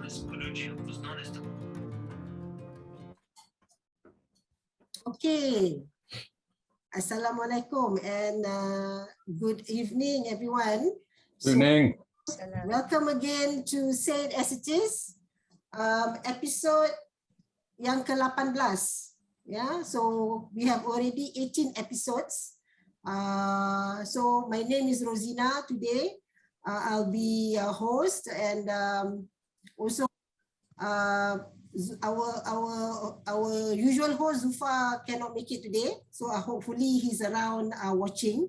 Okay. Assalamualaikum and good evening, everyone. Good evening. Welcome again to Say It As It Is, episode yang ke-18. Yeah, so we have already 18 episodes. So my name is Rosina today. I'll be a host, and also our usual host Zufa cannot make it today, so hopefully he's around watching.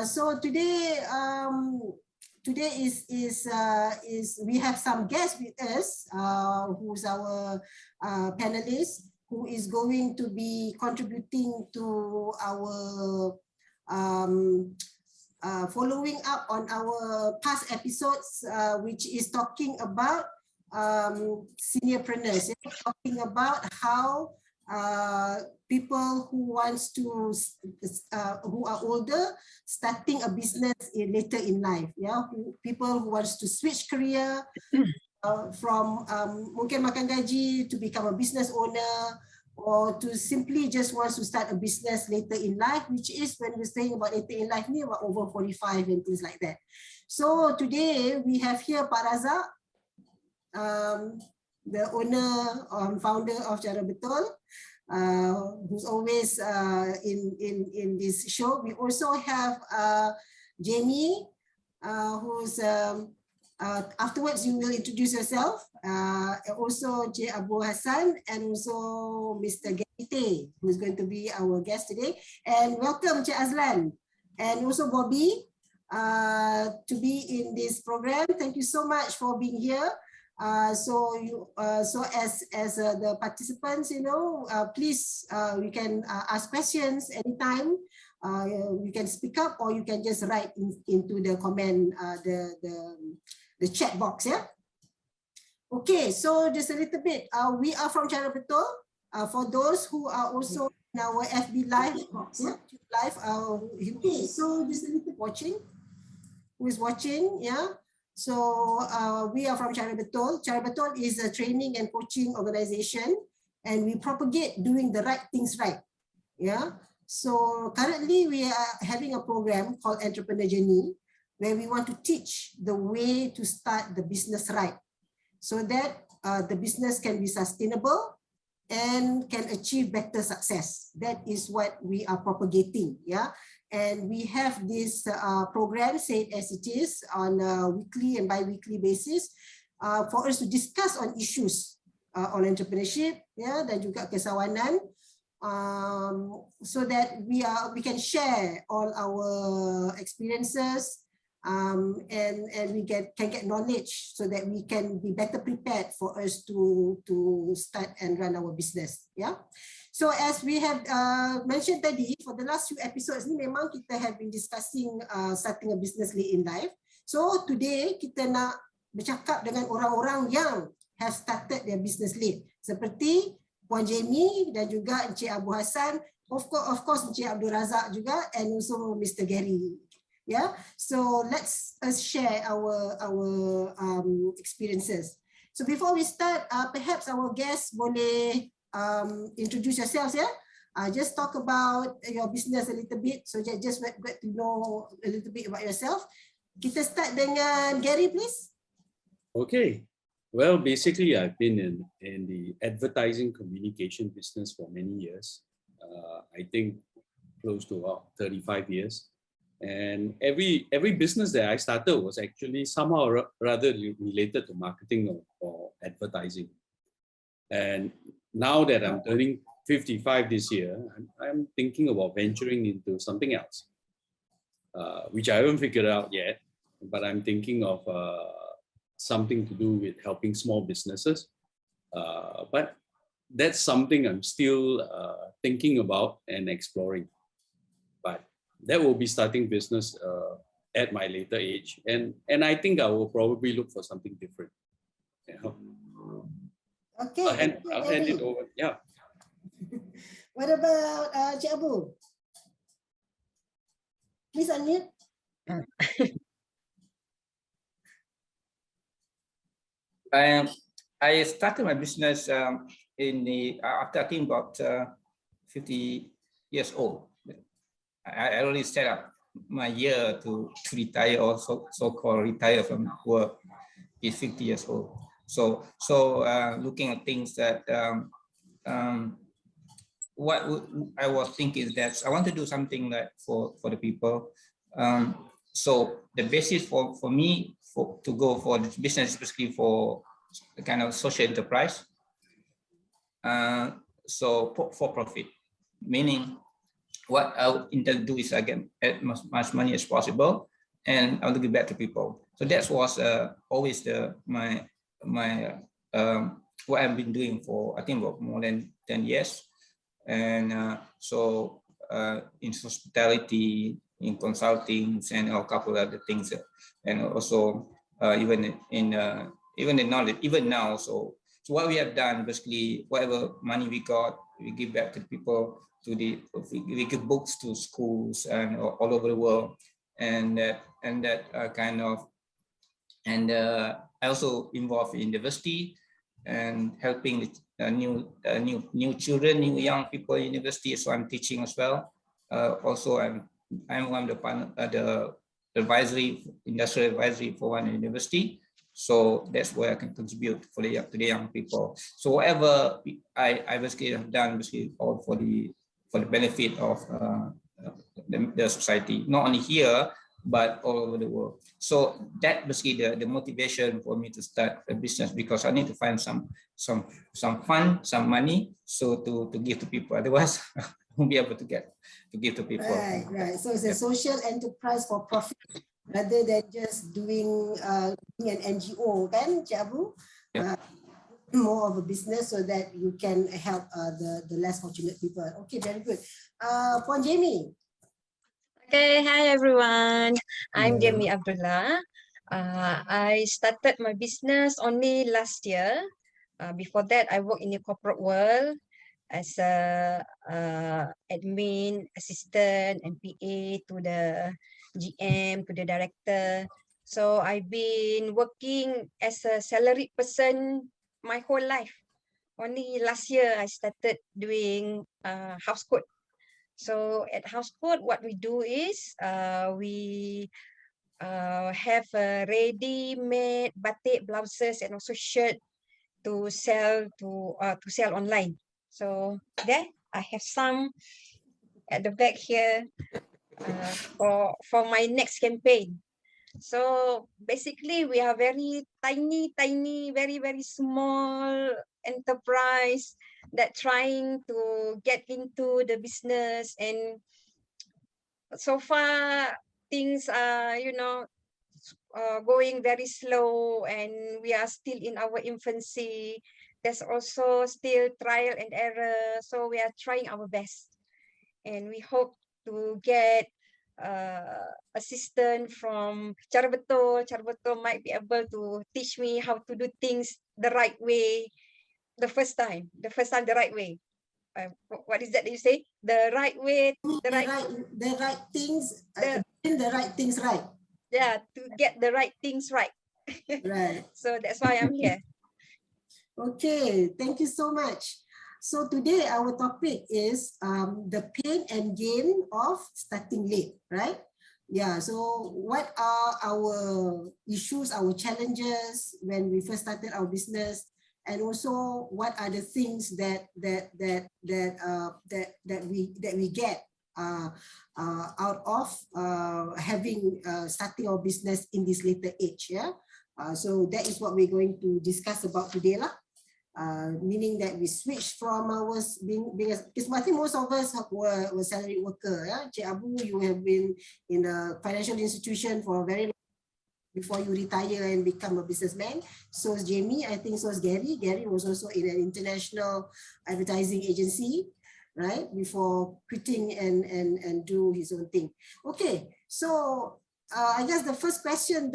So today is we have some guests with us, who's our panelist, who is going to be contributing to our following up on our past episodes, which is talking about seniorpreneurs, talking about how people who wants to who are older starting a business later in life, people who wants to switch career from mungkin makan gaji to become a business owner, or to simply just wants to start a business later in life, which is when we're saying about later in life, about over 45 and things like that. So today we have here Pak Razak, the owner and founder of Cara Betul, who's always in this show. We also have Jamie, who's afterwards you will introduce yourself. Also Cik Abu Hassan, and also Mr. Gete, who is going to be our guest today. And welcome Cik Azlan, and also Bobby, to be in this program. Thank you so much for being here. So as the participants, please, you can ask questions anytime. You can speak up, or you can just write into the comment, the chat box. Yeah. Okay. So just a little bit. We are from Cara Betul. For those who are also in our FB live box, live. Okay. So just a little watching. Who is watching? Yeah. So we are from Cara Betul. Cara Betul is a training and coaching organization, and we propagate doing the right things right. Yeah. So currently we are having a program called Entrepreneur Journey, where we want to teach the way to start the business right, so that the business can be sustainable and can achieve better success. That is what we are propagating. Yeah. And we have this program, Say It As It Is, on a weekly and bi-weekly basis, for us to discuss on issues on entrepreneurship, dan juga kesawanan, so that we can share all our experiences, and we can get knowledge, so that we can be better prepared for us to start and run our business. Yeah. So as we have mentioned tadi, for the last few episodes ni memang kita have been discussing starting a business late in life. So today kita nak bercakap dengan orang-orang yang have started their business late, seperti Puan Jamie dan juga Encik Abu Hassan, of course Encik Abdul Razak juga, and also Mr. Gary. Yeah. So let's share our experiences. So before we start, perhaps our guests boleh introduce yourselves. Just talk about your business a little bit, so just get to know a little bit about yourself. Kita start dengan Gary, please. Okay. Well, basically, I've been in the advertising communication business for many years. I think close to about 35 years. And every business that I started was actually somehow rather related to marketing or advertising. And now that I'm turning 55 this year, I'm thinking about venturing into something else, which I haven't figured out yet, but I'm thinking of something to do with helping small businesses. But that's something I'm still thinking about and exploring. But that will be starting business at my later age. And I think I will probably look for something different. Yeah. Okay, I'll hand it over. Yeah. What about Cik Abu? Please unmute. I started my business in the after I think about 50 years old. I already set up my year to retire, or so-called retire from work is 50 years old. So looking at things that what I was thinking is that I want to do something like for the people. So the basis for me to go for this business, especially for the kind of social enterprise. So for profit, meaning what I would intend to do is I get as much money as possible, and I want to give back to people. So that was always my what I've been doing for, I think, about more than 10 years. And so in hospitality, in consulting, and a couple of other things, and also even in knowledge, even now. So what we have done, basically, whatever money we got, we give back to the people. We give books to schools and all over the world, and that kind of, and I also involved in university and helping new children, new young people in university. So I'm teaching as well. Also, I'm one of the advisory, industrial advisory for one university. So that's where I can contribute to the young people. So whatever I basically have done, basically all for the benefit of the society, not only here but all over the world. So that basically the motivation for me to start a business, because I need to find some fund, some money, so to give to people. Otherwise, I won't be able to give to people. Right. So it's a social enterprise for profit rather than just doing an NGO, kan, Cik Abu? More of a business so that you can help the less fortunate people. Okay, very good. Puan Jamie. Okay, hi everyone. I'm Jamie Abdullah. I started my business only last year. Before that, I worked in the corporate world as a admin, assistant, and PA to the GM, to the director. So I've been working as a salaried person my whole life. Only last year, I started doing house code. So at house code, what we do is we have a ready-made batik blouses and also shirt to sell online. So there, I have some at the back here for my next campaign. So basically, we are very tiny, very small enterprise that trying to get into the business, and so far things are going very slow, and we are still in our infancy. There's also still trial and error, so we are trying our best, and we hope to get assistant from Cara Betul. Cara Betul might be able to teach me how to do things the right way, the first time the right way. What is that you say? The right way, the right things, doing the right things right. Yeah, to get the right things right. Right. So that's why I'm here. Okay, thank you so much. So today our topic is the pain and gain of starting late, right? Yeah, so what are our issues, our challenges when we first started our business, and also what are the things that we get out of starting our business in this later age. Yeah, so that is what we're going to discuss about today lah. Meaning that we switch from being because I think most of us were salaried worker. Yeah? Cik Abu, you have been in a financial institution for a very long time before you retire and become a businessman. So is Jamie, I think so is Gary. Gary was also in an international advertising agency, right? Before quitting and do his own thing. Okay, so I guess the first question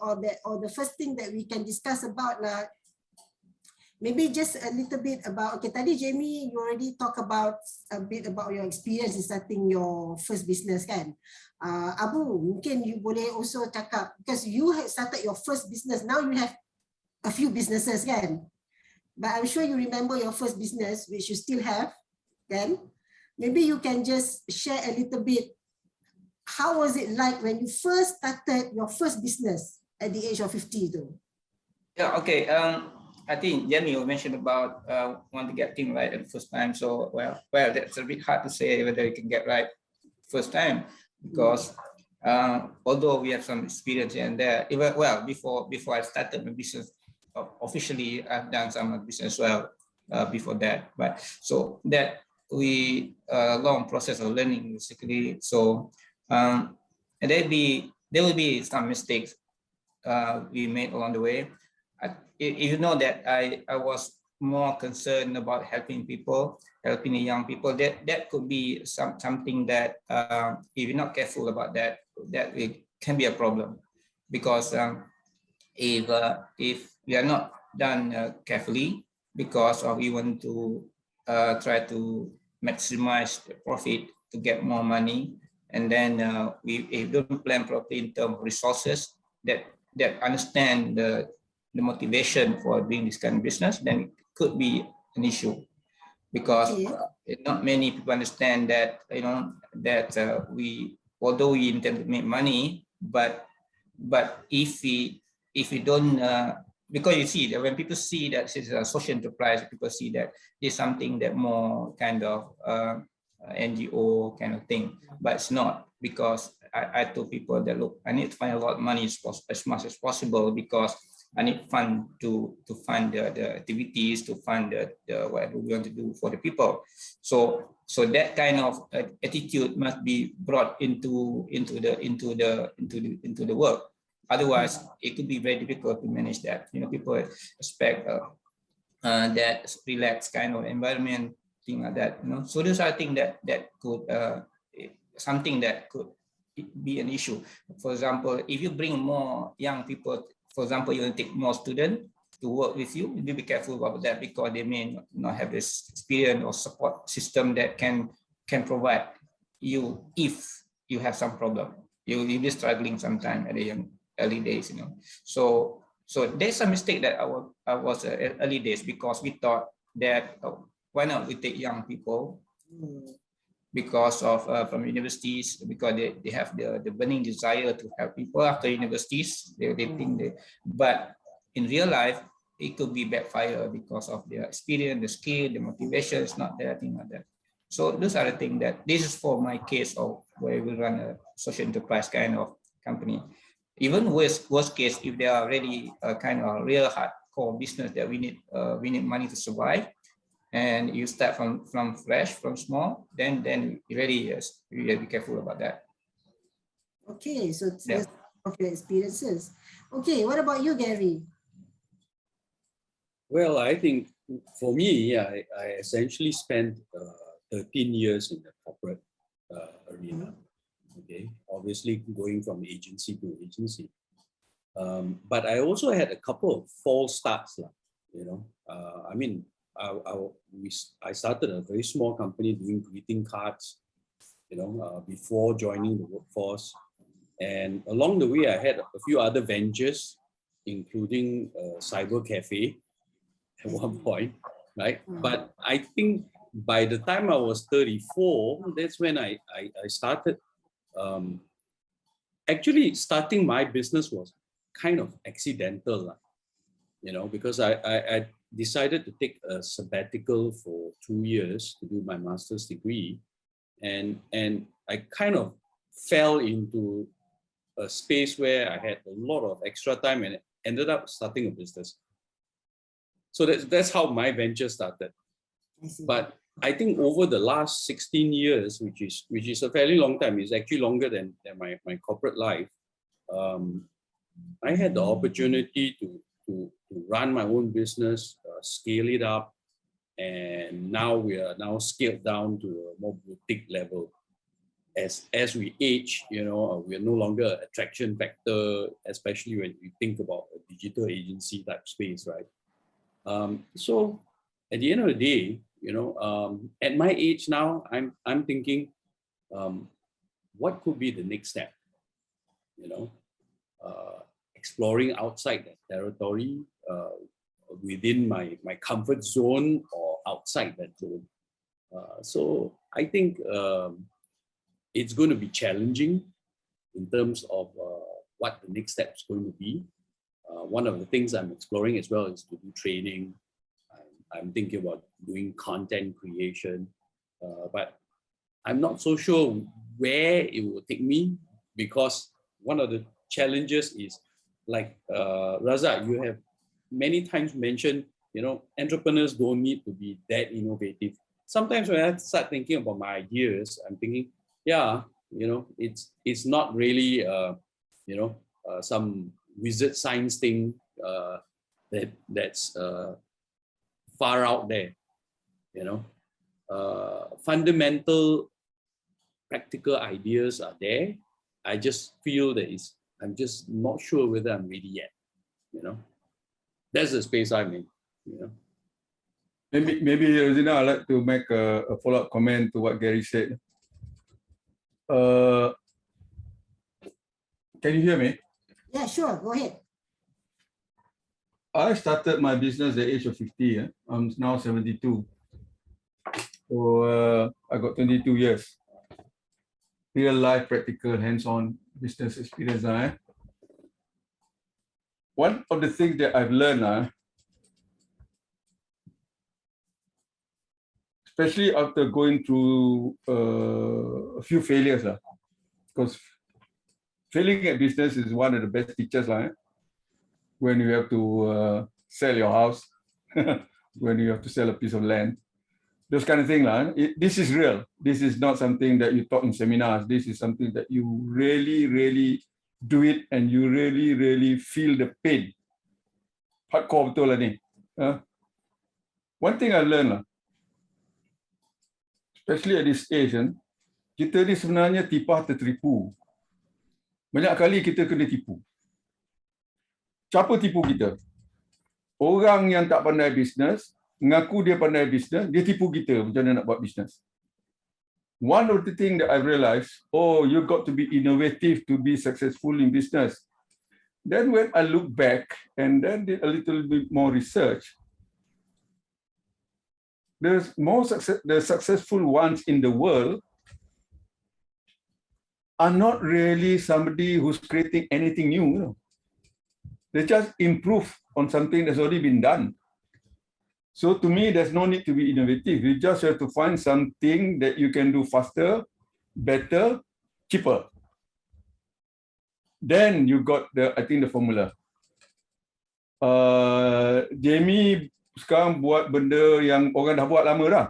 or the first thing that we can discuss about maybe just a little bit about, okay, tadi Jamie, you already talk about a bit about your experience in starting your first business, kan? Abu, mungkin you boleh also cakap, because you have started your first business, now you have a few businesses, kan? But I'm sure you remember your first business, which you still have, kan? Maybe you can just share a little bit. How was it like when you first started your first business at the age of 50 though? Yeah, okay. I think Jamie, you mentioned about want to get things right at the first time. So well, that's a bit hard to say whether you can get right first time, because although we have some experience here and there, even before I started my business officially, I've done some business as well before that. But so that we long process of learning basically. So and there will be some mistakes we made along the way. You know that I was more concerned about helping people, helping the young people. That could be something that if you're not careful about that, it can be a problem, because if we are not done carefully, because of we want to try to maximize the profit to get more money, and then if we don't plan properly in terms of resources that understand the motivation for doing this kind of business, then it could be an issue, because not many people understand that that although we intend to make money, but if we don't because you see that when people see that it's a social enterprise, people see that it's something that more kind of NGO kind of thing, but it's not, because I told people that, look, I need to find a lot of money as much as possible, because I need fund to fund the activities, to fund the whatever we want to do for the people. So that kind of attitude must be brought into the work. Otherwise, it could be very difficult to manage that. People expect that relaxed kind of environment, thing like that. So those are things that could something that could be an issue. For example, if you bring more young people, for example, you want to take more students to work with you, you need to be careful about that, because they may not have this experience or support system that can provide you if you have some problem. You'll be struggling sometime at the early days, So there's a mistake that I was early days, because we thought that why not we take young people because of from universities, because they have the burning desire to help people after universities. They think but in real life it could be backfire, because of their experience, the skill, the motivation is not there, thing like that. So those are the things that this is for my case of where we run a social enterprise kind of company. Even worst case, if they are already a kind of real hardcore business that we need money to survive, and you start from fresh, from small, then you really be careful about that. Okay, so that's of your experiences. Okay, what about you, Gary? Well, I think for me, I essentially spent 13 years in the corporate arena. Okay, obviously going from agency to agency. But I also had a couple of false starts, I mean, I started a very small company doing greeting cards, before joining the workforce. And along the way, I had a few other ventures, including a cyber cafe at one point, right? But I think by the time I was 34, that's when I started. Actually, starting my business was kind of accidental, because I decided to take a sabbatical for 2 years to do my master's degree, and I kind of fell into a space where I had a lot of extra time and ended up starting a business. So that's how my venture started. But I think over the last 16 years, which is a fairly long time, it's actually longer than my corporate life. I had the opportunity to run my own business, scale it up, and now we are scaled down to a more boutique level. As we age, we are no longer an attraction factor, especially when you think about a digital agency type space, right? So at the end of the day, at my age now, I'm thinking, what could be the next step? exploring outside that territory, within my comfort zone or outside that zone. So I think it's going to be challenging in terms of what the next step is going to be. One of the things I'm exploring as well is to do training. I'm thinking about doing content creation, but I'm not so sure where it will take me, because one of the challenges is, like Razak, you have many times mentioned, entrepreneurs don't need to be that innovative. Sometimes when I start thinking about my ideas, I'm thinking, yeah, it's not really, some wizard science thing that's far out there. Fundamental practical ideas are there. I just feel that I'm just not sure whether I'm ready yet. That's the space I'm in. Maybe Rosina, I'd like to make a follow-up comment to what Gary said. Can you hear me? Yeah, sure. Go ahead. I started my business at the age of 50. I'm now 72. So I got 22 years. Real life, practical, hands-on business experience. One of the things that I've learned, especially after going through a few failures, because failing at business is one of the best teachers, when you have to sell your house, when you have to sell a piece of land, those kind of things. This is real. This is not something that you talk in seminars. This is something that you really, really do it, and you really, really feel the pain. Hardcore betul lah ni. One thing I learned, especially at this age, kita ni sebenarnya tipah tertipu. Banyak kali kita kena tipu. Siapa tipu kita? Orang yang tak pandai bisnes, mengaku dia pandai bisnes, dia tipu kita macam mana nak buat bisnes. One of the things that I realized, you got to be innovative to be successful in business. Then when I look back and then did a little bit more research, the successful ones in the world are not really somebody who's creating anything new. They just improve on something that's already been done. So to me, there's no need to be innovative. You just have to find something that you can do faster, better, cheaper. Then you got the formula. Jamie sekarang buat benda yang orang dah buat lama dah.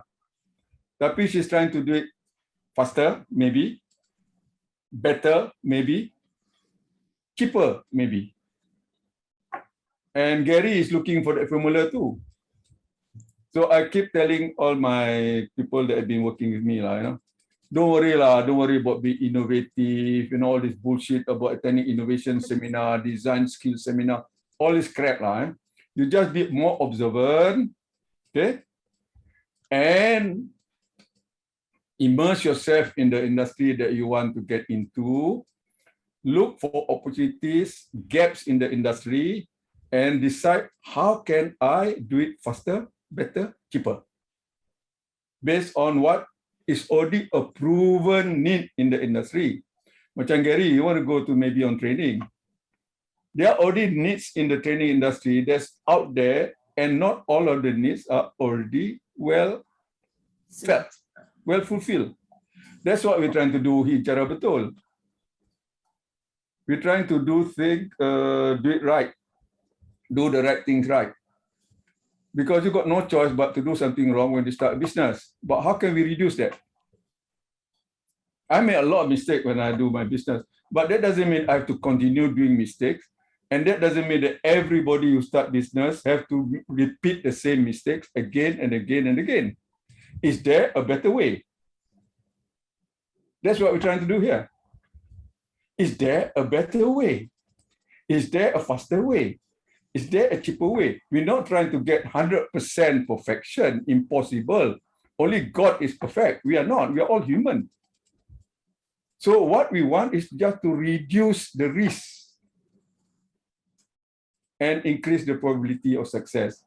Tapi she's trying to do it faster, maybe. Better, maybe. Cheaper, maybe. And Gary is looking for that formula too. So I keep telling all my people that have been working with me, don't worry about being innovative, all this bullshit about attending innovation seminar, design skill seminar, all this crap. You just be more observant, okay? And immerse yourself in the industry that you want to get into. Look for opportunities, gaps in the industry, and decide how can I do it faster, better, cheaper. Based on what is already a proven need in the industry. Macam Gary, you want to go to maybe on training. There are already needs in the training industry that's out there, and not all of the needs are already well felt, well fulfilled. That's what we're trying to do here, cara betul. We're trying to do it right, do the right things right. Because you got no choice but to do something wrong when you start a business. But how can we reduce that? I made a lot of mistakes when I do my business, but that doesn't mean I have to continue doing mistakes. And that doesn't mean that everybody who start business have to repeat the same mistakes again and again and again. Is there a better way? That's what we're trying to do here. Is there a better way? Is there a faster way? Is there a cheaper way? We're not trying to get 100% perfection, impossible. Only God is perfect. We are not, we are all human. So what we want is just to reduce the risk. and increase the probability of success.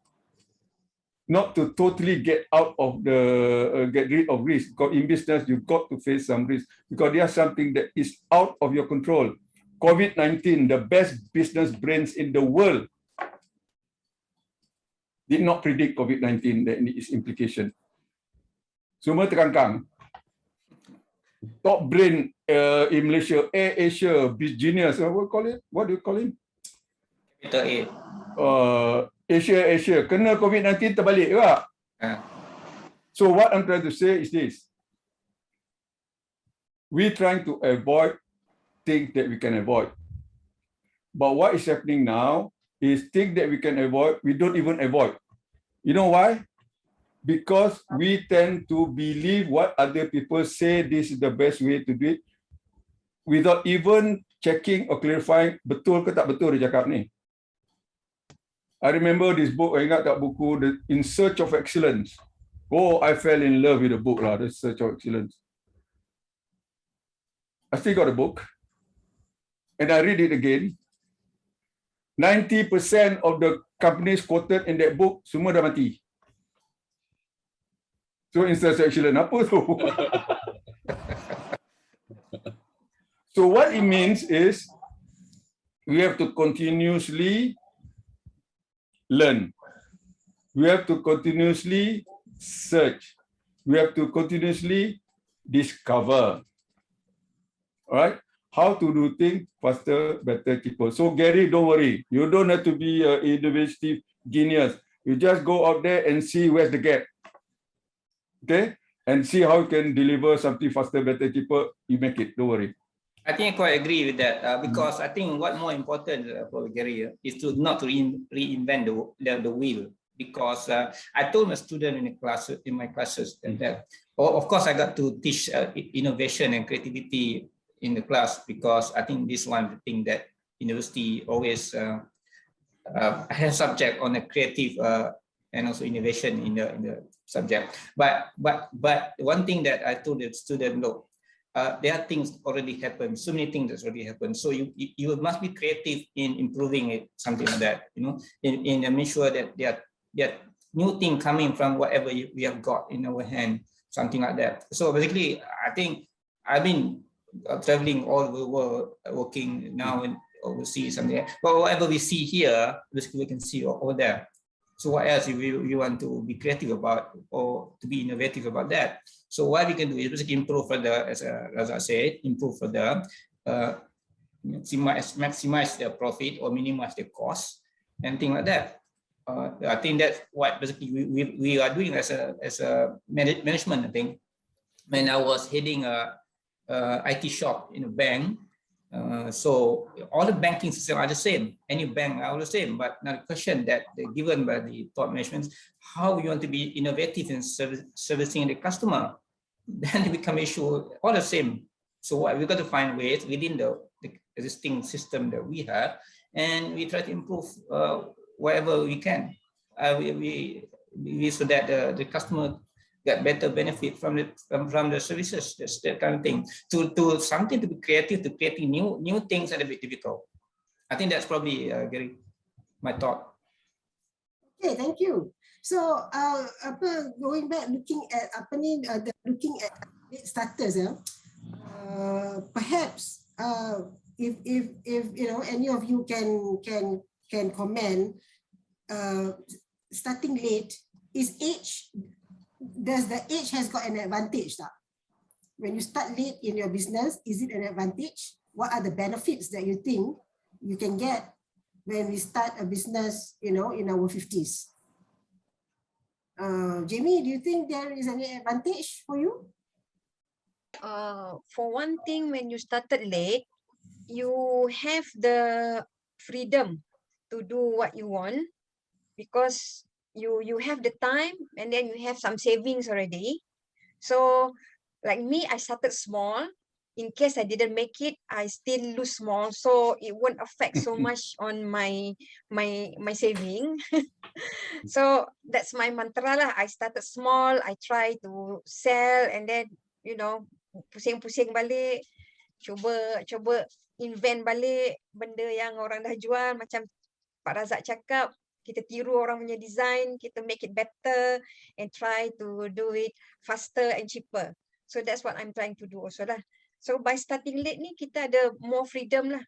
Not to totally get out of the get rid of risk, because in business you've got to face some risk because there's something that is out of your control. COVID-19, the best business brains in the world did not predict COVID-19 and its implication. Semua terkangkang. Top brain in Malaysia, Air Asia, Genius, what do you call it? Capital A. Asia, kena COVID-19 terbalik juga. So what I'm trying to say is this. We're trying to avoid things that we can avoid. But what is happening now is things that we can avoid, we don't even avoid. You know why? Because we tend to believe what other people say this is the best way to do it without even checking or clarifying betul ke tak betul dia cakap ni. I remember this book, I ingat tak buku In Search of Excellence. Oh, I fell in love with the book lah, The Search of Excellence. I still got the book. And I read it again. 90% of the companies quoted in that book, semua dah mati. So In Search of Excellence, apa tu? So what it means is, we have to continuously learn. We have to continuously search. We have to continuously discover. All right? How to do things faster, better, cheaper. So Gary, don't worry. You don't have to be an innovative genius. You just go out there and see where's the gap. Okay? And see how you can deliver something faster, better, cheaper. You make it. Don't worry. I think I quite agree with that because I think what more important for Gary is to not to reinvent the wheel. Because I told my student in my classes that of course I got to teach innovation and creativity in the class because I think this one thing that university always has subject on a creative and also innovation in the subject. But one thing that I told the student, look. There are things already happened, so many things that's already happened. So you must be creative in improving it, something like that, you know, in make sure that there are new things coming from whatever we have got in our hand, something like that. So basically, I think I've been traveling all over the world, working now and overseas, something like that. But whatever we see here, basically we can see over there. So what else we want to be creative about or to be innovative about that? So what we can do is basically improve further, as I said, improve further, maximize the profit or minimize the cost and things like that. I think that's what basically we are doing as a management. I think when I was heading a IT shop in a bank, so all the banking systems are the same. Any bank are all the same. But now the question that given by the top management, how we want to be innovative in servicing the customer, then it become issue all the same. So what we got to find ways within the existing system that we have, and we try to improve wherever we can. We so that the customer get better benefit from the services. That's that kind of thing. To something to be creative, to creating new things are a bit difficult. I think that's probably Gary, my thought. Okay, thank you. So going back looking at looking at starters, perhaps if you know any of you can comment, starting late, does the age has got an advantage? When you start late in your business, is it an advantage? What are the benefits that you think you can get when we start a business, you know, in our 50s? Jamie, do you think there is any advantage for you? For one thing, when you started late, you have the freedom to do what you want because you have the time and then you have some savings already. So like me, I started small. In case I didn't make it, I still lose small, so it won't affect so much on my saving. So that's my mantra lah. I started small, I try to sell, and then you know, pusing-pusing balik, cuba invent balik benda yang orang dah jual, macam Pak Razak cakap, kita tiru orang punya design, kita make it better and try to do it faster and cheaper. So that's what I'm trying to do also lah. So by starting late ni, kita ada more freedom lah.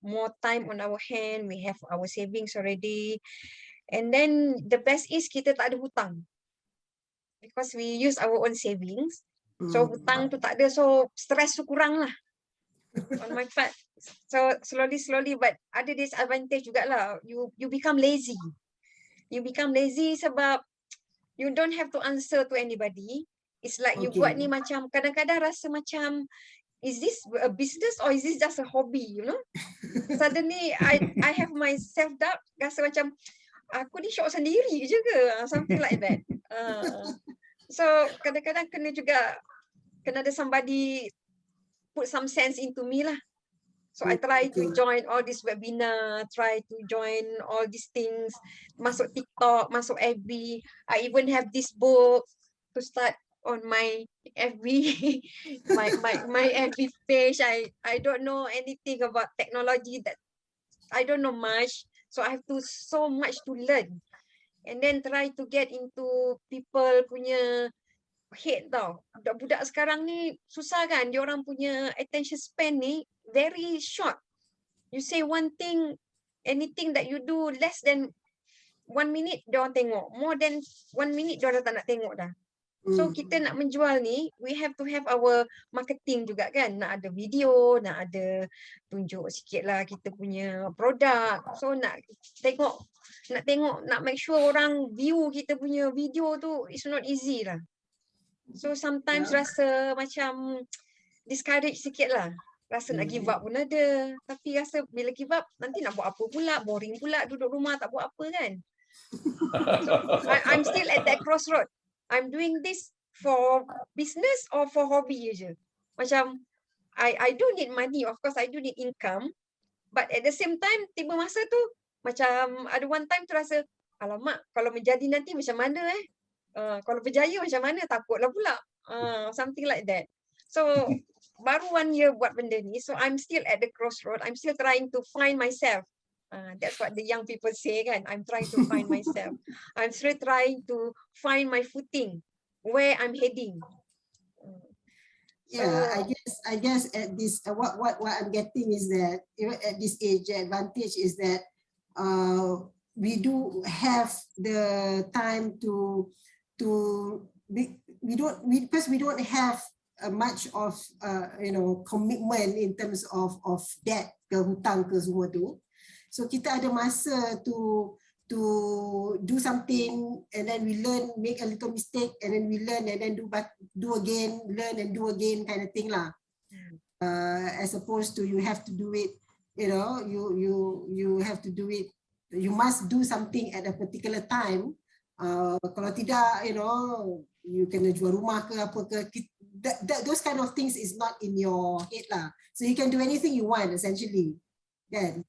More time on our hand, we have our savings already. And then the best is kita tak ada hutang. Because we use our own savings. So hutang tu tak ada, so stress tu kurang lah. On my part. So slowly, but ada disadvantage jugalah. You become lazy. You become lazy sebab you don't have to answer to anybody. It's like you buat ni macam, kadang-kadang rasa macam, is this a business or is this just a hobby, you know? Suddenly, I have my self-doubt, rasa macam, aku ni syok sendiri je ke? Something like that. So, kadang-kadang kena ada somebody put some sense into me lah. So, I try to join all this webinar, try to join all these things, masuk TikTok, masuk FB. I even have this book to start on my FB, my FB page. I don't know anything about technology, that I don't know much. So I have so much to learn. And then try to get into people punya head tau. Budak-budak sekarang ni susah kan, dia orang punya attention span ni very short. You say one thing, anything that you do less than 1 minute dia orang tengok. More than 1 minute dia orang tak nak tengok dah. So kita nak menjual ni, we have to have our marketing juga kan. Nak ada video, nak ada tunjuk sikit lah kita punya produk. So nak make sure orang view kita punya video tu, it's not easy lah. So sometimes rasa macam discourage sikit lah. Rasa nak give up pun ada. Tapi rasa bila give up, nanti nak buat apa pula, boring pula, duduk rumah tak buat apa kan. So, I'm still at that crossroad. I'm doing this for business or for hobby je. Macam, I do need money, of course I do need income. But at the same time, tiba masa tu, macam ada one time tu rasa, alamak, kalau menjadi nanti macam mana kalau berjaya macam mana, takutlah pula. Something like that. So, baru 1 year buat benda ni, so I'm still at the crossroad. I'm still trying to find myself. That's what the young people say kan. I'm trying to find myself. I'm still trying to find my footing, where I'm heading. Yeah, I guess at this what I'm getting is that even at this age, the advantage is that we do have the time because we don't have much of commitment in terms of debt ke hutang ke semua tu. So kita ada masa to do something, and then we learn, make a little mistake, and then we learn, and then do again, learn and do again kind of thing lah. As opposed to you have to do it, you have to do it, you must do something at a particular time. Kalau tidak, you kena jual rumah ke apa ke, those kind of things is not in your head lah. So you can do anything you want essentially. Kan?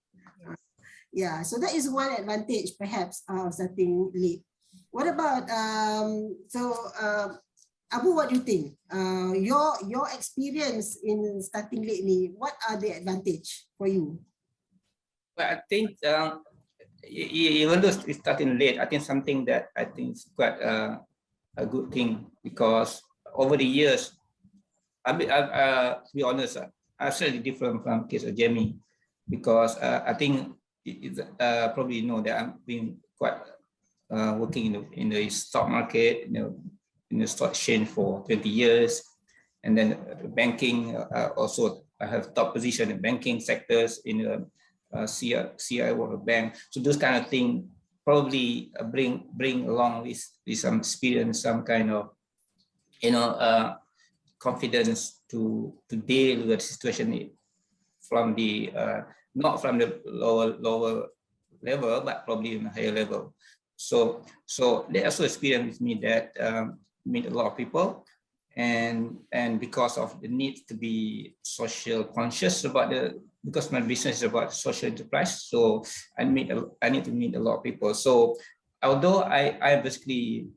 Yeah, so that is one advantage perhaps of starting late. What about Abu, what do you think? Your experience in starting late ni, what are the advantage for you? Well, I think even though it's starting late, I think something that I think is quite a good thing, because over the years, to be honest, I'm slightly different from case of Jamie, because I think probably know that I've been quite working in the stock market, in the stock exchange for 20 years, and then banking. Also, I have top position in banking sectors in the CIO of a bank. So those kind of things probably bring along with some experience, some kind of confidence to deal with the situation from the not from the lower level, but probably in a higher level. So they also experienced with me that meet a lot of people, and because of the need to be social conscious about because my business is about social enterprise, so I need to meet a lot of people. So although I basically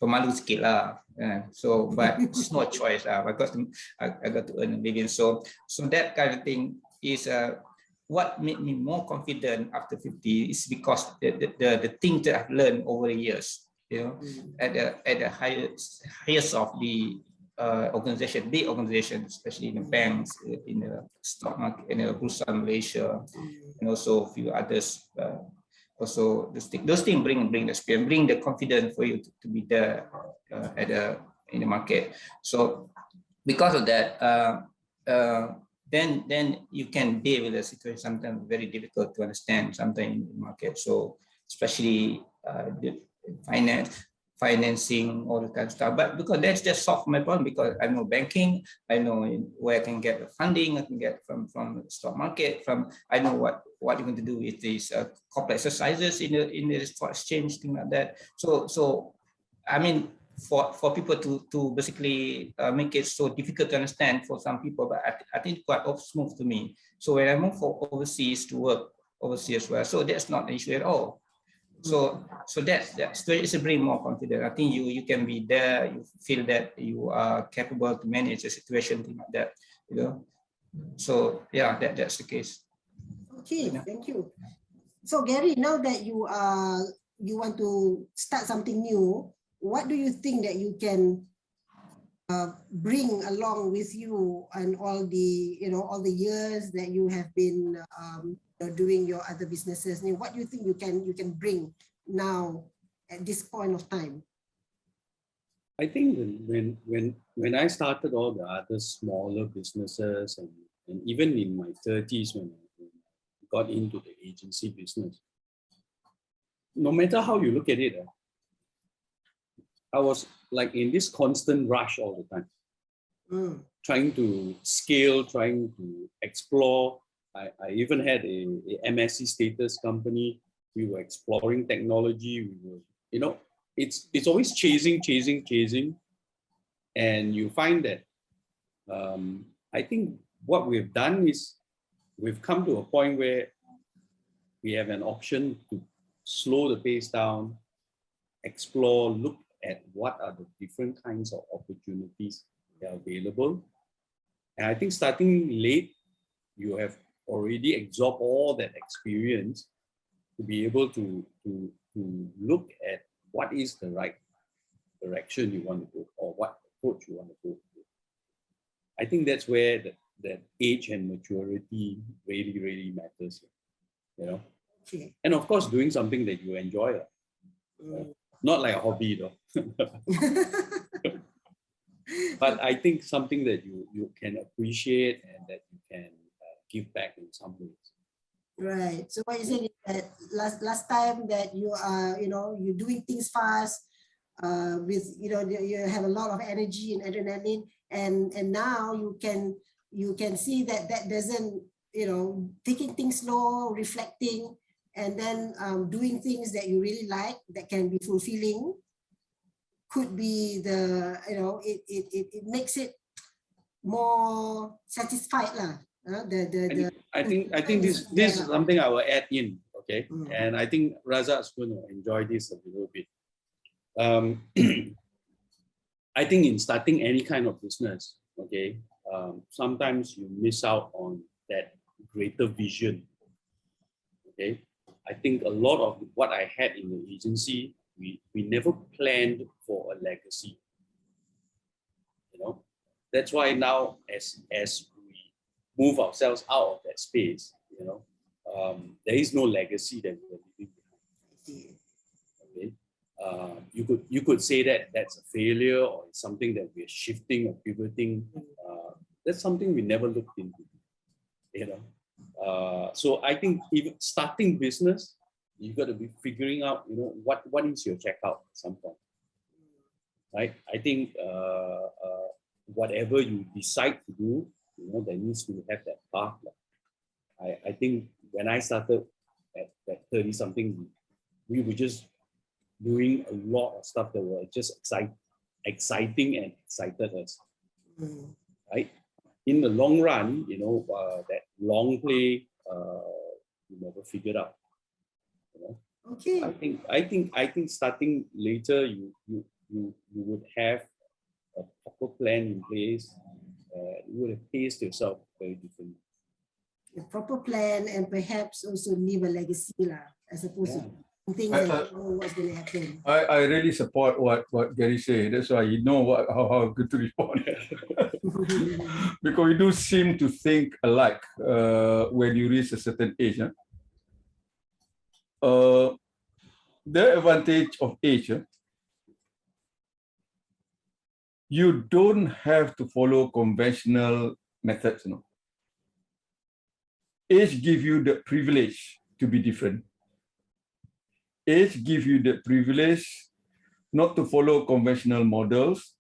pemalu sikit lah, so but it's no choice lah, because I got to earn a living. So that kind of thing is what made me more confident after 50 is because the things that I've learned over the years, you know, at the highest of the organization, big organizations, especially in the banks, in the stock market, in the Bursa Malaysia, and also a few others. Also, those things bring the experience, bring the confidence for you to be there in the market. So because of that, then you can deal with a situation sometimes very difficult to understand sometimes in the market. So especially the financing, all the kind of stuff. But because that's just solved my problem, because I know banking, I know where I can get the funding, I can get from the stock market, I know what you're going to do with these corporate exercises in the stock exchange, thing like that. So I mean, for people to basically make it so difficult to understand for some people, but I think quite smooth to me. So when I move overseas to work overseas as well, so that's not an issue at all. So that's a bring more confidence. I think you can be there, you feel that you are capable to manage a situation, thing like that, you know. So yeah, that's the case. Okay, thank you. So Gary, now that you want to start something new, what do you think that you can bring along with you and all the years that you have been doing your other businesses? What do you think you can bring now at this point of time? I think when I started all the other smaller businesses, and even in my 30s when I got into the agency business, no matter how you look at it, I was like in this constant rush all the time, trying to scale, trying to explore. I even had a MSc status company. We were exploring technology. We were, you know, it's always chasing, and you find that I think what we've done is we've come to a point where we have an option to slow the pace down, explore, look at what are the different kinds of opportunities that are available. And I think starting late, you have already absorbed all that experience to be able to look at what is the right direction you want to go, or what approach you want to go. I think that's where that age and maturity really matters, you know. Okay. And of course, doing something that you enjoy, not like a hobby though. But I think something that you can appreciate and that you can give back in some ways. Right. So what you saying is that last time that you are, you're doing things fast, with you have a lot of energy and adrenaline, and now you can see that doesn't, taking things slow, reflecting, and then doing things that you really like, that can be fulfilling, could be the, it makes it more satisfied lah. I think this is something I will add in, okay? And I think Raza is going to enjoy this a little bit. I think in starting any kind of business, okay, sometimes you miss out on that greater vision, okay? I think a lot of what I had in the agency, we never planned for a legacy, That's why now as we move ourselves out of that space, there is no legacy that we're leaving behind. Okay, you could say that that's a failure, or it's something that we're shifting or pivoting. That's something we never looked into. So I think even starting business, you got to be figuring out, what is your checkout at some point, right? I think whatever you decide to do, there needs to have that path. I think when I started at 30 something, we were just doing a lot of stuff that were just exciting and excited us, right? In the long run, that long play, you never figured out. Okay. I think starting later, you would have a proper plan in place. You would have paced yourself very differently. a proper plan, and perhaps also leave a legacy lah, as opposed Yeah. to things that you know what's going to happen. I really support what Gary said. That's why you know how good to respond. Because we do seem to think alike when you reach a certain age. The advantage of age, you don't have to follow conventional methods. Age gives you the privilege to be different. Age gives you the privilege not to follow conventional models,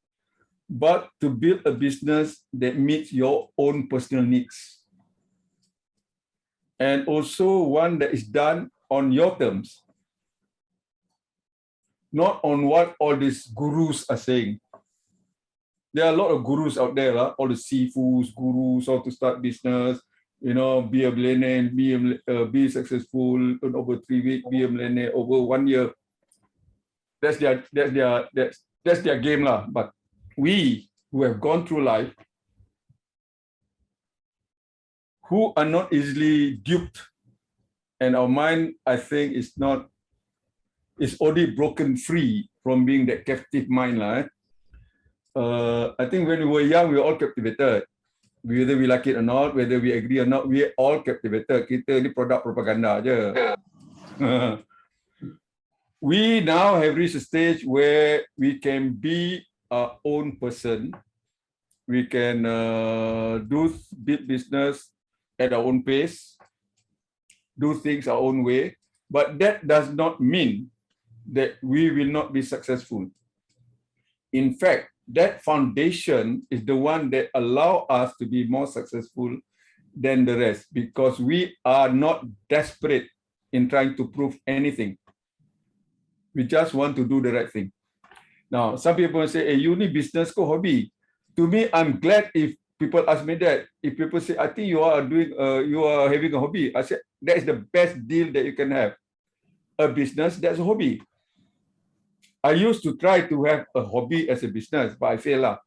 but to build a business that meets your own personal needs. And also one that is done on your terms, not on what all these gurus are saying. There are a lot of gurus out there, all the seafoods, gurus, how to start business, be a billionaire, be successful in over 3 weeks, be a millionaire over 1 year. That's their game lah. But we who have gone through life, who are not easily duped, and our mind, I think, is already broken free from being that captive mind lah. I think when we were young, we were all captivated. Whether we like it or not, whether we agree or not, we are all captivated. Kita ni produk propaganda aja. We now have reached a stage where we can be our own person. We can do big business at our own pace, do things our own way, but that does not mean that we will not be successful. In fact, that foundation is the one that allows us to be more successful than the rest, because we are not desperate in trying to prove anything. We just want to do the right thing. Now, some people say, hey, you need business ko hobby. To me, I'm glad if people ask me that. If people say, I think you are having a hobby. I say, that is the best deal that you can have. A business, that's a hobby. I used to try to have a hobby as a business, but I failed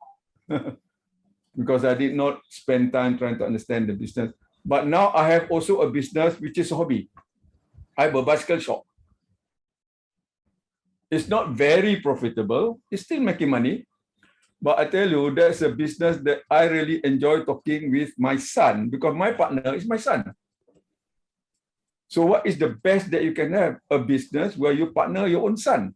because I did not spend time trying to understand the business. But now I have also a business which is a hobby. I have a bicycle shop. It's not very profitable. It's still making money. But I tell you, that's a business that I really enjoy talking with my son, because my partner is my son. So what is the best that you can have? A business where you partner your own son.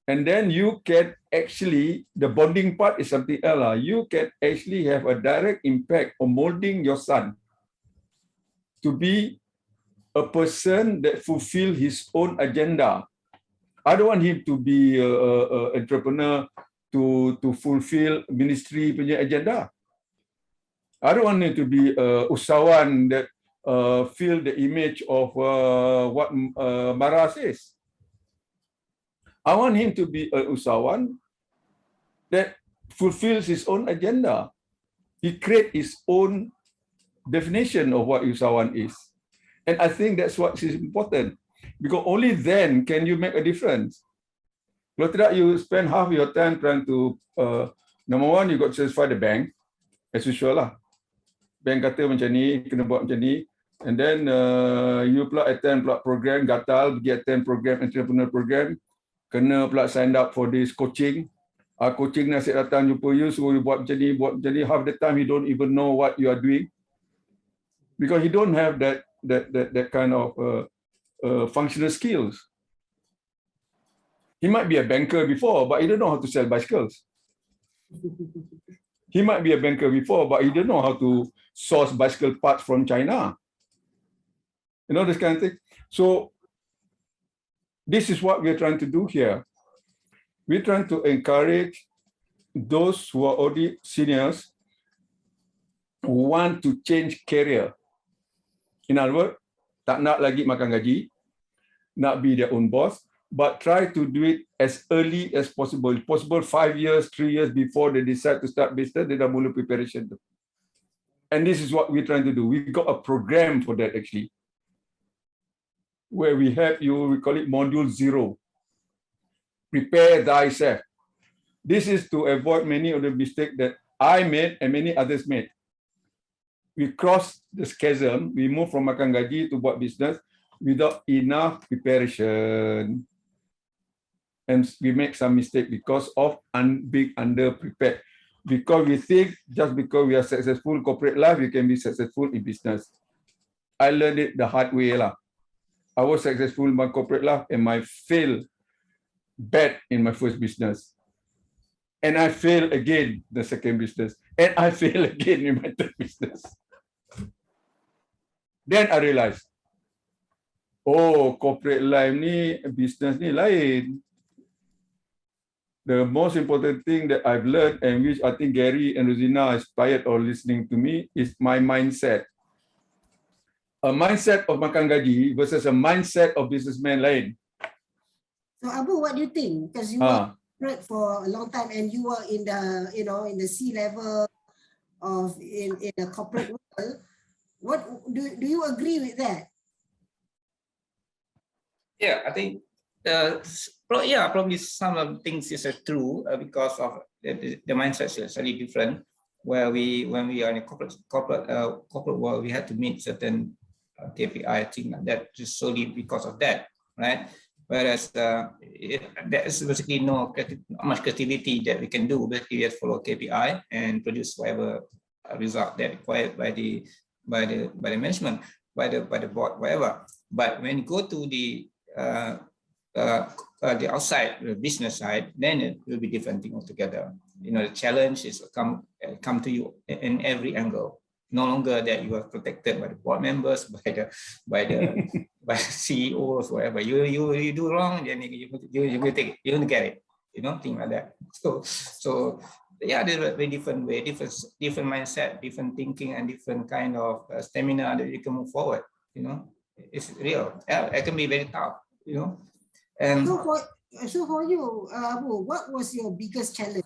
And then you can actually, the bonding part is something else. You can actually have a direct impact on molding your son to be a person that fulfills his own agenda. I don't want him to be an entrepreneur to fulfill ministry punya agenda. I don't want him to be usahawan that fill the image of what Mara says. I want him to be an usahawan that fulfills his own agenda. He creates his own definition of what usahawan is. And I think that's what is important, because only then can you make a difference. Kalau tidak, you spend half your time trying to, number one, you got to satisfy the bank, as usual lah. Bank kata macam ni, kena buat macam ni. And then you pula attend pula program, gatal, pergi attend program, entrepreneur program. Kena pula sign up for this coaching. Coaching ni asyik datang jumpa you, suruh you buat macam ni. Half the time you don't even know what you are doing, because you don't have that kind of functional skills. He might be a banker before, but he don't know how to sell bicycles. He might be a banker before, but he don't know how to source bicycle parts from China. You know, this kind of thing. So this is what we're trying to do here. We're trying to encourage those who are already seniors who want to change career. In other words, tak nak lagi makan gaji, nak be their own boss, but try to do it as early as possible. If possible, 5 years, 3 years before they decide to start business, they dah mula preparation. And this is what we're trying to do. We've got a program for that actually, where we help you, we call it module 0. Prepare thyself. This is to avoid many of the mistakes that I made and many others made. we cross the chasm. We move from makan gaji to buat business without enough preparation. And we make some mistake because of being under-prepared. Because we think just because we are successful in corporate life, you can be successful in business. I learned it the hard way lah. I was successful in my corporate life and I failed bad in my first business. And I failed again the second business. And I failed again in my third business. Then I realized, oh, corporate life ni, business ni lain. The most important thing that I've learned and which I think Gary and Rosina inspired or listening to me is my mindset. A mindset of makan gaji versus a mindset of businessman lain. So Abu, what do you think? Because you were for a long time and you were in the, in the C level of in the corporate world. What do you agree with that? Yeah, I think probably some of the things is true because of the mindset is slightly different. Where when we are in a corporate world, we have to meet certain KPI thing like that just solely because of that, right? Whereas there is basically not much creativity that we can do. Basically, we have to follow KPI and produce whatever result that required by the management, by the board, whatever. But when you go to the outside, the business side, then it will be different thing altogether. The challenge is come to you in every angle. No longer that you are protected by the board members, by the CEOs, whatever. You do wrong, then you will take it. You don't get it. Things like that. So yeah, there's a very different way, different mindset, different thinking, and different kind of stamina that you can move forward. It's real. It can be very tough. And so for you, Abu, what was your biggest challenge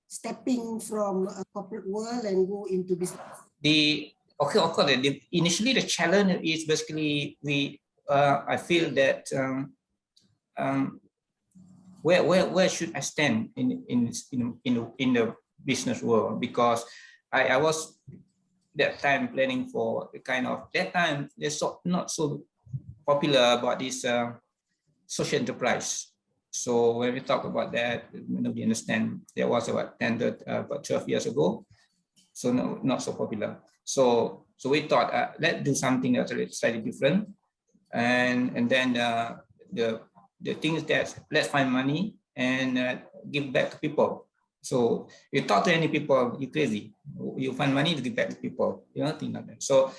stepping from a corporate world and go into business? Initially the challenge is basically I feel that where should I stand in the business world, because I was that time planning for the kind of that time they're not so popular about this social enterprise. So when we talk about that, nobody understand. There was about 12 years ago. So no, not so popular. So we thought let's do something that's slightly different, and then the thing is that let's find money and give back to people. So you talk to any people, you crazy. You find money to give back to people, things like that. So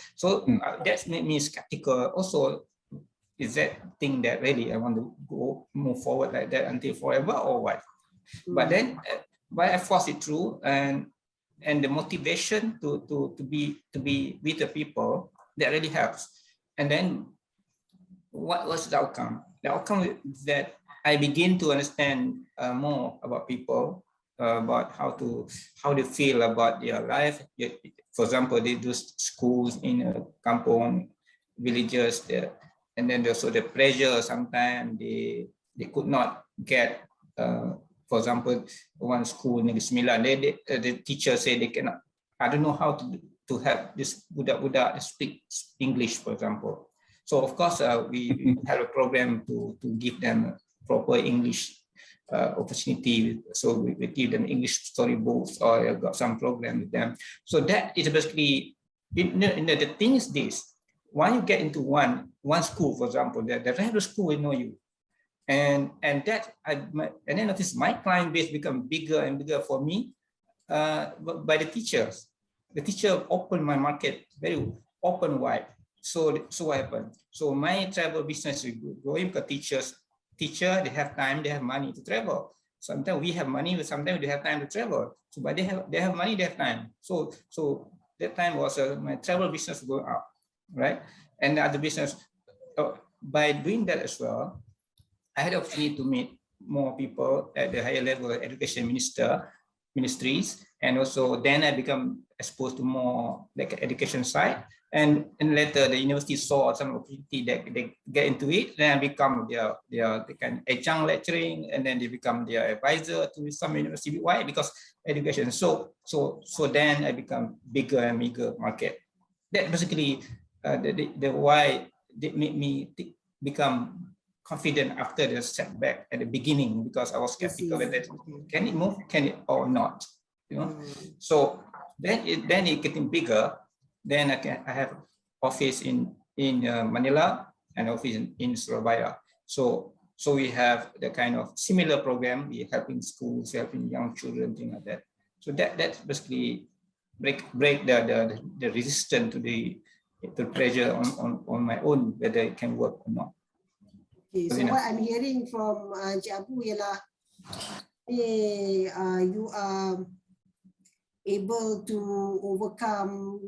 that made me skeptical. Also, is that thing that really I want to move forward like that until forever or what? But then, I forced it through, and the motivation to be with the people, that really helps. And then what was the outcome? The outcome is that I begin to understand more about people, about how they feel about their life. For example, they do schools in kampong villages, and then also the pressure. Sometimes they could not get. For example, one school in Negeri Sembilan, the teacher say they cannot. I don't know how to help this budak-budak speak English, for example. So of course, we have a program to give them proper English opportunity. So we give them English storybooks, or got some program with them. So that is basically, the thing is this: when you get into one school, for example, the rest of the school will know you. And then notice my client base become bigger and bigger for me by the teachers. The teacher opened my market very open wide. So what happened? So my travel business is growing because teacher, they have time, they have money to travel. Sometimes we have money, but sometimes they have time to travel. So but they have money, they have time. So that time was my travel business going up, right? And the other business, by doing that as well, I had the opportunity to meet more people at the higher level education ministries, and also then I become exposed to more like education side, and later the university saw some opportunity that they get into it, then I become their kind of adjunct lecturing, and then they become their advisor to some university. Why? Because education. So then I become bigger and bigger market. That basically the why that made me become confident after the setback at the beginning, because I was skeptical whether can it move, can it or not, you know. So then it getting bigger. Then I have office in Manila and office in Surabaya. So we have the kind of similar program. We helping schools, helping young children, things like that. So that's basically break the resistance to the pressure on my own, whether it can work or not. Okay, so what I'm hearing from Encik Abu ialah you are able to overcome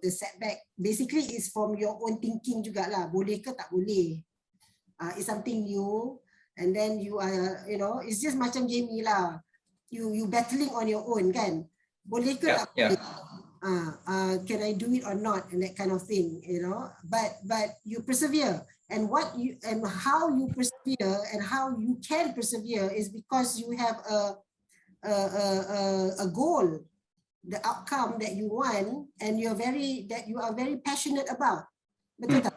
the setback. Basically, it's from your own thinking jugalah. Boleh ke tak boleh? It's something new, and then you are, it's just macam Jamie lah. You battling on your own, kan? Boleh ke tak boleh? Can I do it or not, and that kind of thing, But you persevere, and how you persevere and how you can persevere is because you have a goal, the outcome that you want, and you are very passionate about. Betul tak?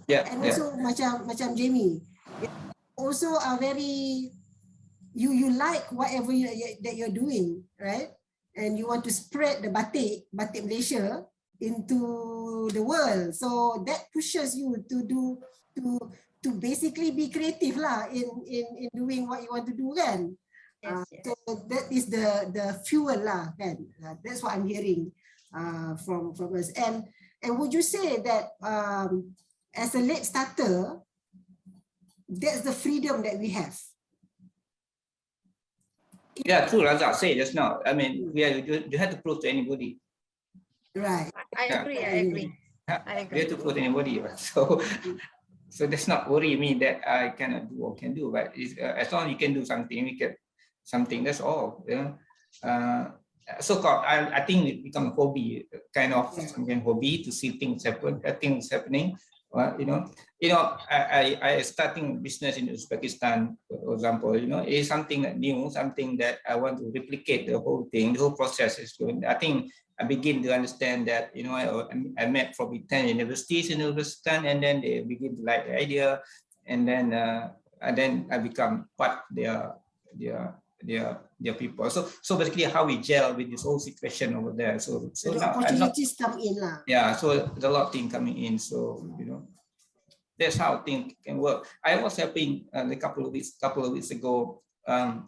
Yeah. And also macam Jamie, also are very you like whatever that you're doing, right? And you want to spread the batik Malaysia into the world. So that pushes you to basically be creative lah in doing what you want to do, kan? Yes. So that is the fuel lah, kan? That's what I'm hearing from us. And would you say that as a late starter, that's the freedom that we have? Yeah, true. As I said just now, I mean, you have to prove to anybody. Right. I agree. You have to prove to anybody. So that's not worry me that I cannot do or can do. But as long as you can do something, we get something. That's all. So-called, I think it become a hobby, kind of something hobby to see things happen, things happening. I starting business in Uzbekistan, for example, is something that new, something that I want to replicate the whole thing, the whole process is going. I think I begin to understand that, I met probably 10 universities in Uzbekistan, and then they begin to like the idea, and then I become part of their people. So basically how we gel with this whole situation over there. So the now opportunities come in lah. Yeah, so there's a lot of things coming in. So that's how things can work. I was helping a couple of weeks ago. One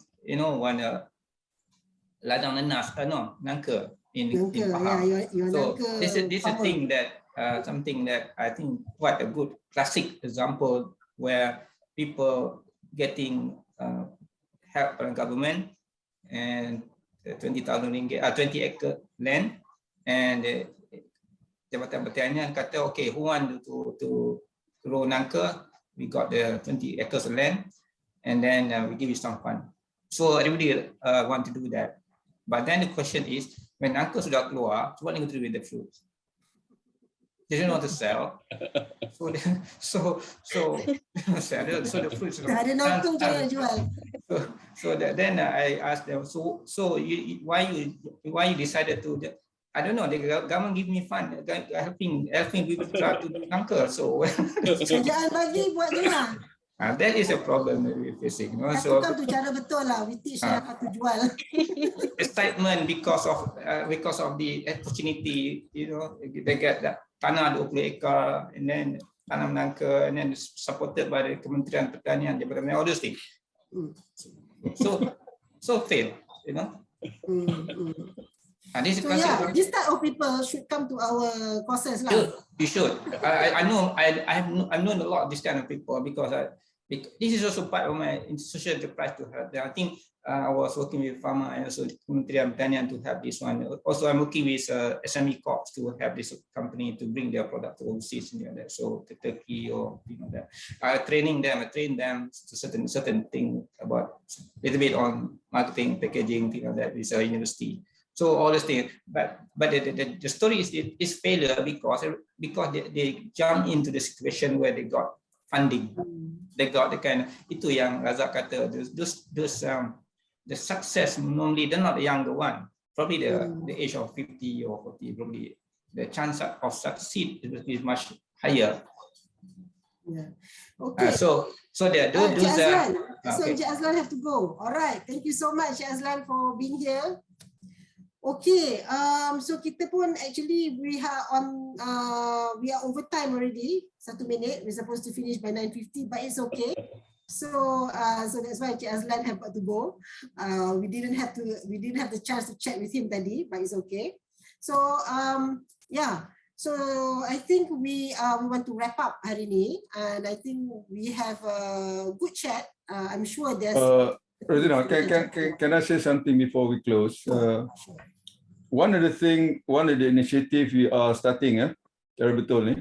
ladang nanas, nangka in Pahang. Your So nangka this is a power. thing that something that I think quite a good classic example where people getting help from government and 20,000 ringgit, 20 acre land, and Jabatan Pertanian kata, okay, who want to grow nangka? We got the 20 acres of land, and then we give you some fund. So everybody want to do that. But then the question is, when nangka sudah keluar, what are you going to do with the fruits? They don't want to sell. So the fruits. Ada nangka jangan jual. So then I asked them, so why you decided to? I don't know. The government give me fund, helping people try to do nangka. So Kerjaan bagi buat je lah. that is a problem that we're facing. So tu cara betul lah. We teach dia how to jual. Excitement because of the opportunity. They get that tanah 20 ekar, and then tanam nangka, and then supported by the Kementerian Pertanian, Jabatan all those things. So fail. This type of people should come to our courses lah. You should. I know. I've known a lot of this kind of people because this is also part of my social enterprise to help them. I think I was working with Pharma and also Kementerian Pertanian to help this one. Also, I'm working with SME Corps to help this company to bring their product to overseas. So Turkey or that. I train them to certain thing about a little bit on marketing, packaging, that with a university. So all these things, but the story is failure because they jump into the situation where they got funding, they got the kind. Itu yang Razak kata, the success normally they're not the younger one, probably the age of 50 or 40, probably the chance of succeed is much higher. Yeah. Okay. So there those Cik Azlan. So okay. Cik Azlan have to go. All right. Thank you so much, Cik Azlan, for being here. Okay. So kita pun actually we are over time already. 1 minute. We're supposed to finish by 9:50, but it's okay. So that's why Cik Azlan have got to go. We didn't have the chance to chat with him tadi, but it's okay. So yeah. So I think we want to wrap up hari ni, and I think we have a good chat. I'm sure there's. Rosina, can I say something before we close? Sure. One of the initiatives we are starting, cara betul ni,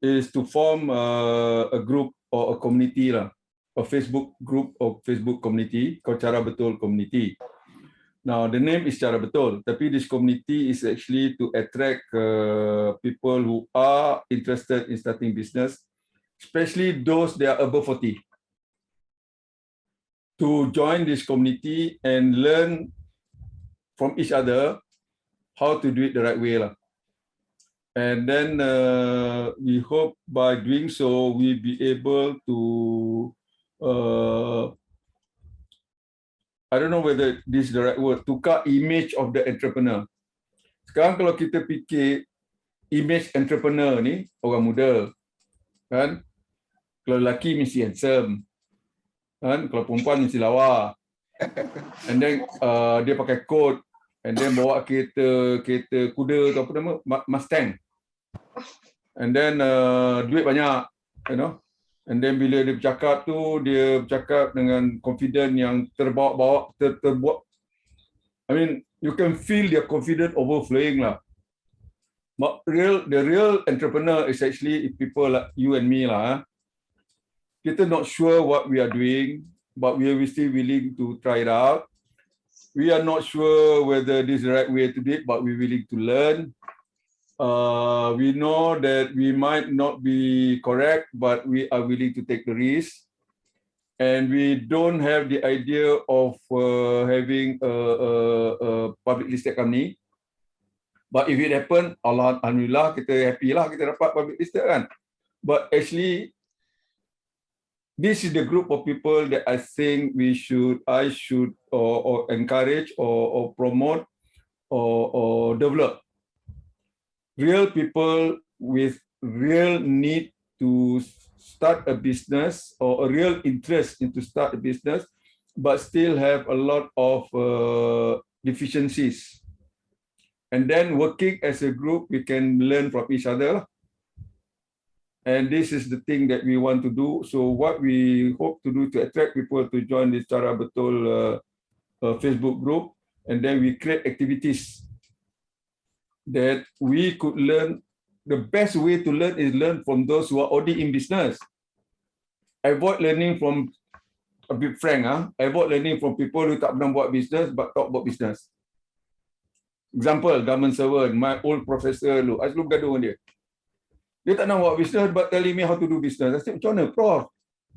is to form a group or a community lah, a Facebook group or Facebook community called Cara Betul Community. Now, the name is Cara Betul, tapi this community is actually to attract people who are interested in starting business, especially those that are above 40, to join this community and learn from each other how to do it the right way lah. And then we hope by doing so, we'll be able to I don't know whether this is the right word, tukar image of the entrepreneur. Sekarang kalau kita fikir image entrepreneur ni orang muda, kan? Kalau lelaki mesti handsome, kan? Kalau perempuan mesti lawa. And then dia pakai coat, and then bawa kereta kuda atau apa nama, Mustang. And then duit banyak, you know. And then bila dia bercakap tu, dia bercakap dengan confident yang terbawa-bawa, terbuat. I mean, you can feel their confidence overflowing lah. But the real entrepreneur is actually people like you and me lah. Kita not sure what we are doing, but we are still willing to try it out. We are not sure whether this is the right way to do it, but we're willing to learn. We know that we might not be correct, but we are willing to take the risk. And we don't have the idea of having a public listed company. But if it happen, Alhamdulillah, kita happy lah, kita dapat public listed kan. But actually, this is the group of people that I think I should or encourage or promote or develop. Real people with real need to start a business or a real interest into start a business, but still have a lot of deficiencies. And then working as a group, we can learn from each other. And this is the thing that we want to do. So what we hope to do to attract people to join this Cara Betul Facebook group, and then we create activities that we could learn. The best way to learn is learn from those who are already in business. Avoid learning from, a bit frank, avoid learning from people who tak pernah buat business but talk about business. Example, government servant, my old professor, I selalu gaduh dengan dia. Dia tak nak buat business but telling me how to do business. I said, macam mana, Prof?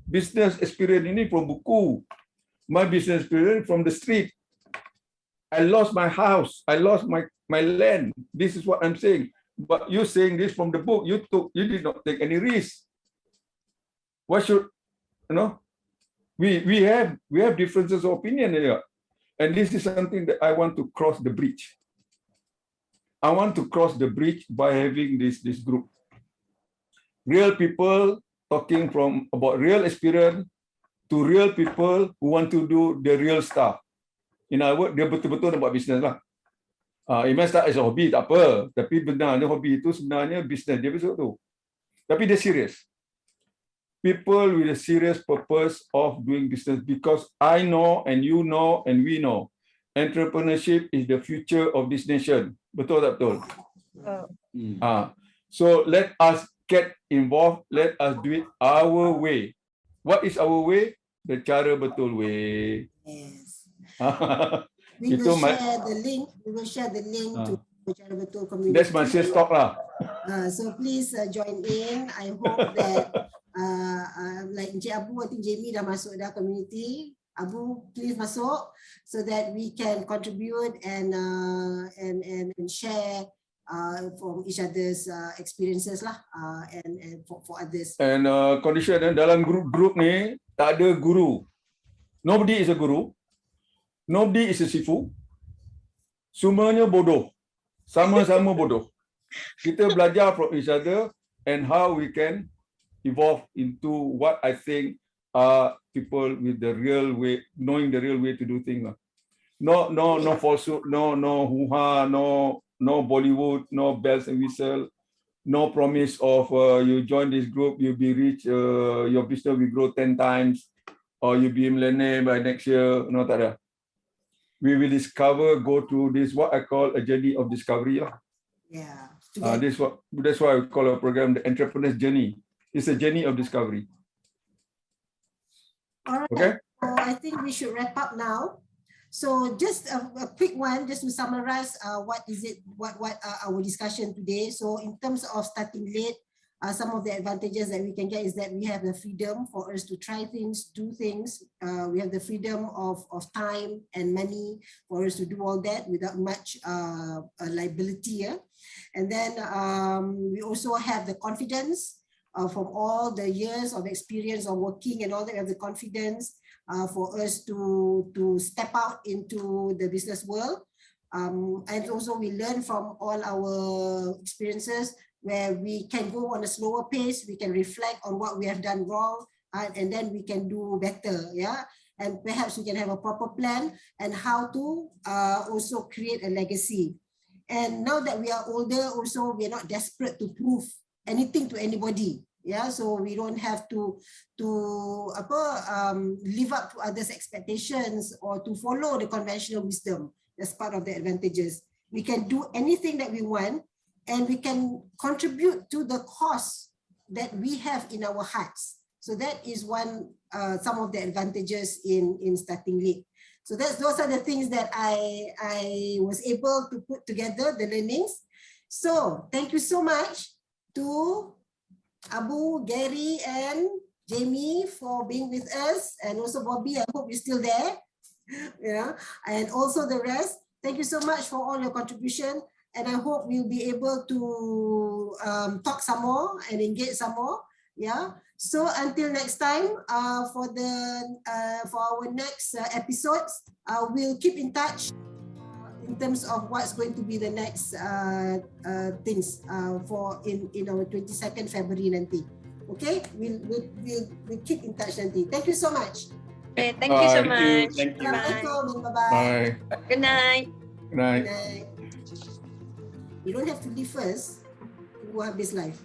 Business experience ini from buku. My business experience from the street. I lost my house. I lost my land. This is what I'm saying. But you saying this from the book. You did not take any risk. What should, you know? We have differences of opinion here. And this is something that I want to cross the bridge. I want to cross the bridge by having this group. Real people talking about real experience to real people who want to do the real stuff. In other words, dia betul-betul nak buat bisnes lah. It may start as a hobby, tak apa. Tapi benarnya hobby itu sebenarnya bisnes dia besok tu. Tapi dia serius. People with a serious purpose of doing business, because I know and you know and we know entrepreneurship is the future of this nation. Betul tak betul? So let us get involved. Let us do it our way. What is our way? The Cara Betul way. Yes. We Itu will share the link. We will share the link to Cara Betul community. That's my sales talk lah. So please join in. I hope that like Encik Abu, I think Jamie dah masuk dah community. Abu, please masuk so that we can contribute and share from each other's experiences lah, and for others. And condition dalam group ni tak ada guru. Nobody is a guru. Nobody is a sifu. Semuanya bodoh. Sama-sama bodoh. Kita belajar from each other and how we can evolve into what I think are people with the real way, knowing the real way to do things. No falsehood, no hoo-ha, no Bollywood, no bells and whistle, no promise of you join this group, you'll be rich, your business will grow 10 times, or you'll be a millionaire by next year. No, tak ada. We will discover, go through this, what I call a journey of discovery. Yeah. That's why we call our program the entrepreneur's journey. It's a journey of discovery. All right. Okay. So I think we should wrap up now. So just a quick one, just to summarize what our discussion today. So in terms of starting late, some of the advantages that we can get is that we have the freedom for us to try things, do things. We have the freedom of time and money for us to do all that without much liability. Yeah? And then we also have the confidence from all the years of experience of working and all that. We have the confidence for us to step out into the business world. And also we learn from all our experiences where we can go on a slower pace, we can reflect on what we have done wrong, and then we can do better, yeah? And perhaps we can have a proper plan and how to also create a legacy. And now that we are older, also we are not desperate to prove anything to anybody. Yeah, so we don't have to live up to others' expectations or to follow the conventional wisdom. That's part of the advantages. We can do anything that we want, and we can contribute to the cause that we have in our hearts. So that is some of the advantages in starting late. So those are the things that I was able to put together, the learnings. So thank you so much to Abu, Gary, and Jamie for being with us, and also Bobby, I hope you're still there. Yeah, and also the rest. Thank you so much for all your contribution, and I hope we'll be able to talk some more and engage some more. Yeah. So until next time, for our next episodes, we'll keep in touch in terms of what's going to be the next things for in our 22nd February nanti. Okay, we'll keep in touch nanti. Thank you so much. Okay, thank you so much. Thank you. Assalamualaikum. Bye-bye. Bye. Good night. Good night. You don't have to leave first to go habis live.